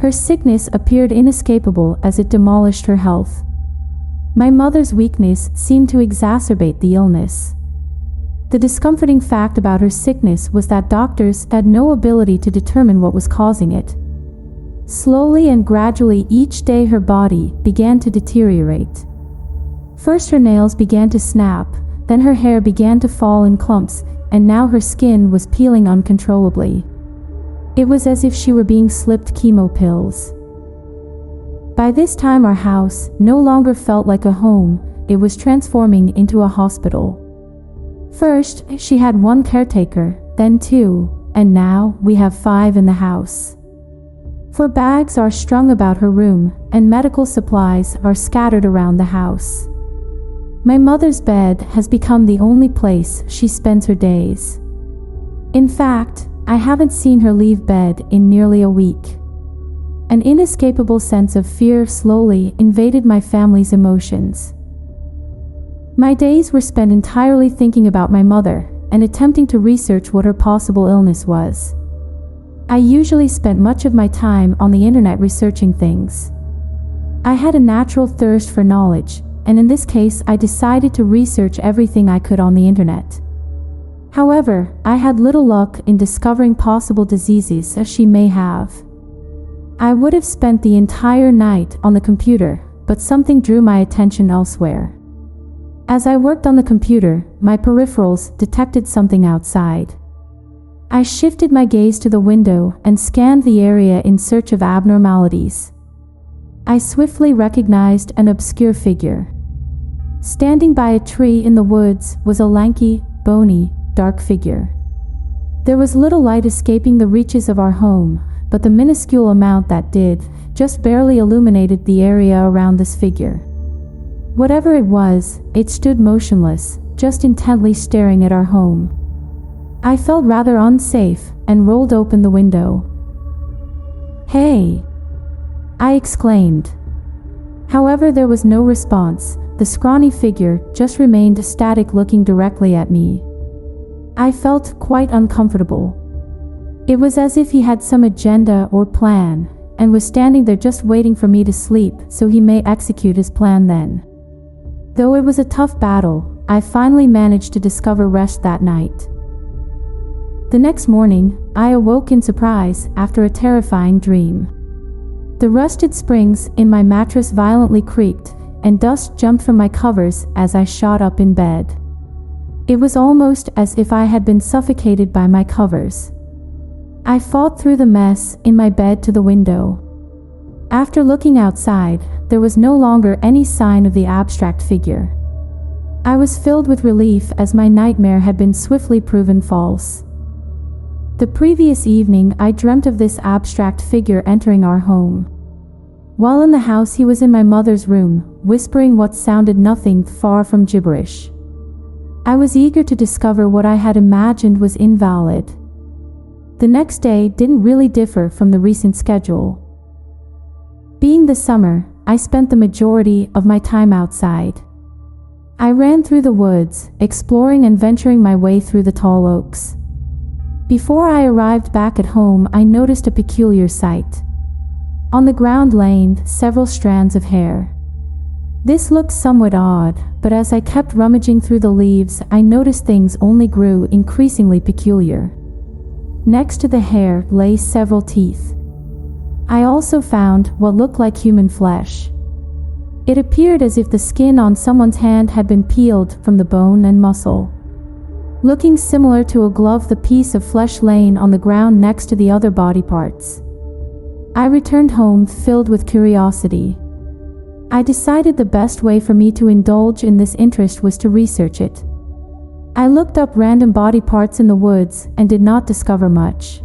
Her sickness appeared inescapable as it demolished her health. My mother's weakness seemed to exacerbate the illness. The discomforting fact about her sickness was that doctors had no ability to determine what was causing it. Slowly and gradually each day her body began to deteriorate. First her nails began to snap, then her hair began to fall in clumps, and now her skin was peeling uncontrollably. It was as if she were being slipped chemo pills. By this time our house no longer felt like a home, it was transforming into a hospital. First, she had one caretaker, then two, and now we have 5 in the house. 4 bags are strung about her room, and medical supplies are scattered around the house. My mother's bed has become the only place she spends her days. In fact, I haven't seen her leave bed in nearly a week. An inescapable sense of fear slowly invaded my family's emotions. My days were spent entirely thinking about my mother and attempting to research what her possible illness was. I usually spent much of my time on the internet researching things. I had a natural thirst for knowledge, and in this case I decided to research everything I could on the internet. However, I had little luck in discovering possible diseases she may have. I would have spent the entire night on the computer, but something drew my attention elsewhere. As I worked on the computer, my peripherals detected something outside. I shifted my gaze to the window and scanned the area in search of abnormalities. I swiftly recognized an obscure figure. Standing by a tree in the woods was a lanky, bony, dark figure. There was little light escaping the reaches of our home, but the minuscule amount that did just barely illuminated the area around this figure. Whatever it was, it stood motionless, just intently staring at our home. I felt rather unsafe and rolled open the window. "Hey!" I exclaimed. However, there was no response. The scrawny figure just remained static, looking directly at me. I felt quite uncomfortable. It was as if he had some agenda or plan, and was standing there just waiting for me to sleep so he may execute his plan then. Though it was a tough battle, I finally managed to discover rest that night. The next morning, I awoke in surprise after a terrifying dream. The rusted springs in my mattress violently creaked, and dust jumped from my covers as I shot up in bed. It was almost as if I had been suffocated by my covers. I fought through the mess in my bed to the window. After looking outside, there was no longer any sign of the abstract figure. I was filled with relief as my nightmare had been swiftly proven false. The previous evening I dreamt of this abstract figure entering our home. While in the house he was in my mother's room, whispering what sounded nothing far from gibberish. I was eager to discover what I had imagined was invalid. The next day didn't really differ from the recent schedule. Being the summer, I spent the majority of my time outside. I ran through the woods, exploring and venturing my way through the tall oaks. Before I arrived back at home, I noticed a peculiar sight. On the ground lay several strands of hair. This looked somewhat odd, but as I kept rummaging through the leaves, I noticed things only grew increasingly peculiar. Next to the hair lay several teeth. I also found what looked like human flesh. It appeared as if the skin on someone's hand had been peeled from the bone and muscle. Looking similar to a glove, the piece of flesh laying on the ground next to the other body parts. I returned home filled with curiosity. I decided the best way for me to indulge in this interest was to research it. I looked up random body parts in the woods and did not discover much.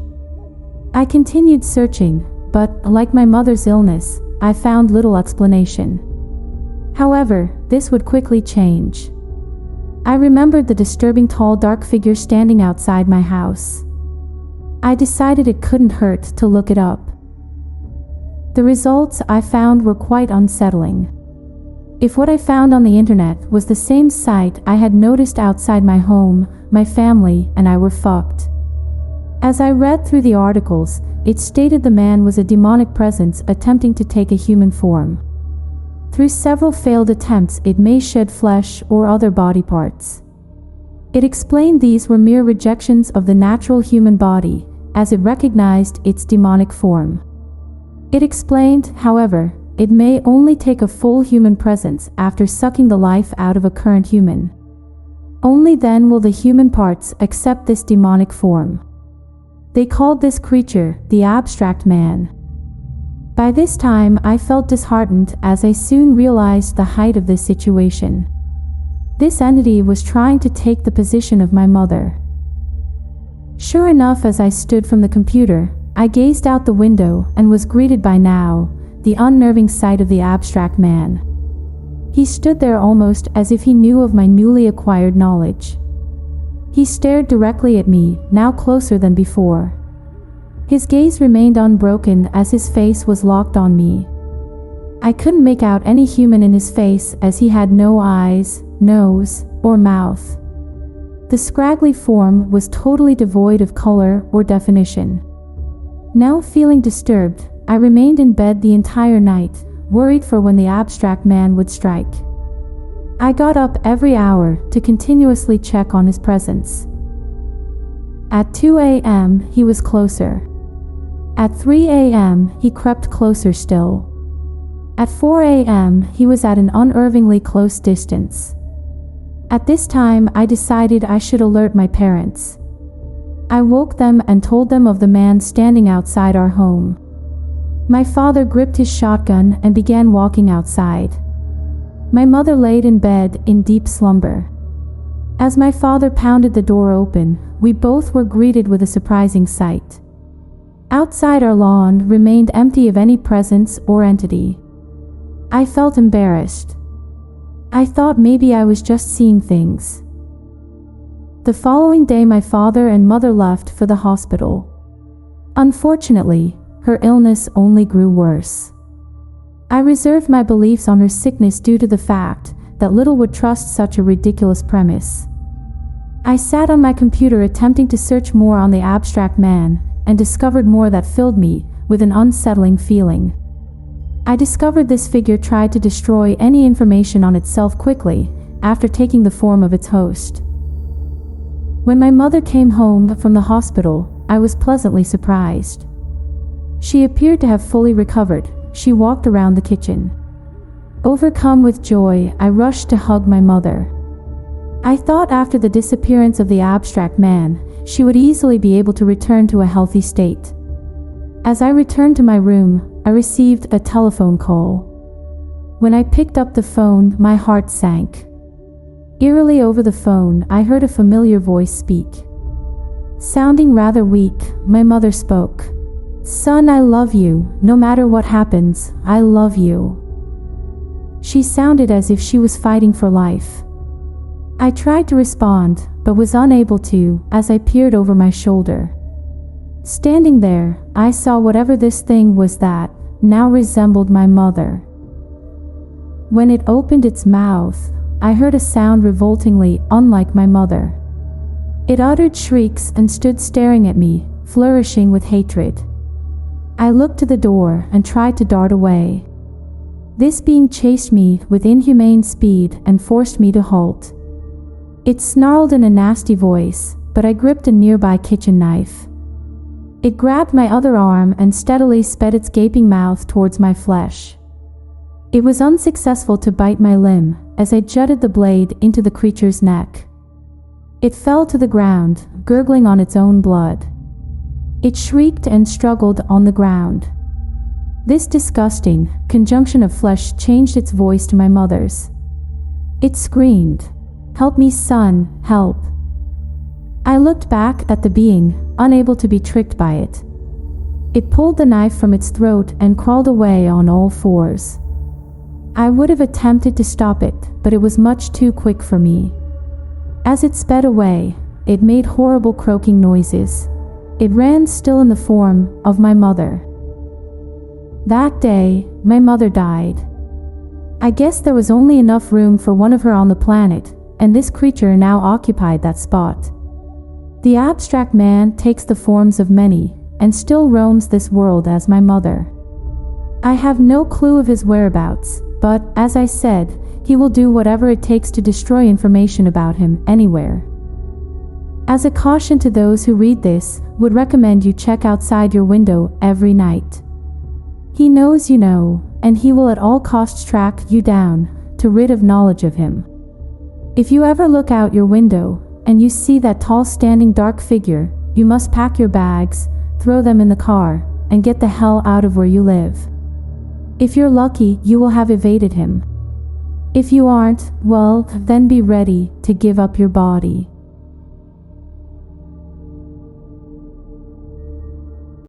I continued searching, but, like my mother's illness, I found little explanation. However, this would quickly change. I remembered the disturbing tall dark figure standing outside my house. I decided it couldn't hurt to look it up. The results I found were quite unsettling. If what I found on the internet was the same sight I had noticed outside my home, my family and I were fucked. As I read through the articles, it stated the man was a demonic presence attempting to take a human form. Through several failed attempts, it may shed flesh or other body parts. It explained these were mere rejections of the natural human body, as it recognized its demonic form. It explained, however, it may only take a full human presence after sucking the life out of a current human. Only then will the human parts accept this demonic form. They called this creature the abstract man. By this time, I felt disheartened as I soon realized the height of this situation. This entity was trying to take the position of my mother. Sure enough, as I stood from the computer, I gazed out the window and was greeted by now the unnerving sight of the abstract man. He stood there almost as if he knew of my newly acquired knowledge. He stared directly at me, now closer than before. His gaze remained unbroken as his face was locked on me. I couldn't make out any human in his face as he had no eyes, nose, or mouth. The scraggly form was totally devoid of color or definition. Now feeling disturbed, I remained in bed the entire night, worried for when the abstract man would strike. I got up every hour to continuously check on his presence. At 2 a.m., he was closer. At 3 a.m., he crept closer still. At 4 a.m., he was at an unnervingly close distance. At this time, I decided I should alert my parents. I woke them and told them of the man standing outside our home. My father gripped his shotgun and began walking outside. My mother laid in bed in deep slumber. As my father pounded the door open, we both were greeted with a surprising sight. Outside, our lawn remained empty of any presence or entity. I felt embarrassed. I thought maybe I was just seeing things. The following day, my father and mother left for the hospital. Unfortunately, her illness only grew worse. I reserved my beliefs on her sickness due to the fact that little would trust such a ridiculous premise. I sat on my computer attempting to search more on the abstract man and discovered more that filled me with an unsettling feeling. I discovered this figure tried to destroy any information on itself quickly after taking the form of its host. When my mother came home from the hospital, I was pleasantly surprised. She appeared to have fully recovered. She walked around the kitchen. Overcome with joy, I rushed to hug my mother. I thought after the disappearance of the abstract man, she would easily be able to return to a healthy state. As I returned to my room, I received a telephone call. When I picked up the phone, my heart sank. Eerily over the phone, I heard a familiar voice speak. Sounding rather weak, my mother spoke. "Son, I love you. No matter what happens, I love you." She sounded as if she was fighting for life. I tried to respond, but was unable to as I peered over my shoulder. Standing there, I saw whatever this thing was that now resembled my mother. When it opened its mouth, I heard a sound revoltingly unlike my mother. It uttered shrieks and stood staring at me, flourishing with hatred. I looked to the door and tried to dart away. This being chased me with inhumane speed and forced me to halt. It snarled in a nasty voice, but I gripped a nearby kitchen knife. It grabbed my other arm and steadily sped its gaping mouth towards my flesh. It was unsuccessful to bite my limb as I jutted the blade into the creature's neck. It fell to the ground, gurgling on its own blood. It shrieked and struggled on the ground. This disgusting conjunction of flesh changed its voice to my mother's. It screamed, "Help me, son, help." I looked back at the being, unable to be tricked by it. It pulled the knife from its throat and crawled away on all fours. I would have attempted to stop it, but it was much too quick for me. As it sped away, it made horrible croaking noises. It ran still in the form of my mother. That day, my mother died. I guess there was only enough room for one of her on the planet, and this creature now occupied that spot. The abstract man takes the forms of many, and still roams this world as my mother. I have no clue of his whereabouts, but, as I said, he will do whatever it takes to destroy information about him anywhere. As a caution to those who read this, would recommend you check outside your window every night. He knows you know, and he will at all costs track you down, to rid of knowledge of him. If you ever look out your window, and you see that tall standing dark figure, you must pack your bags, throw them in the car, and get the hell out of where you live. If you're lucky, you will have evaded him. If you aren't, well, then be ready to give up your body.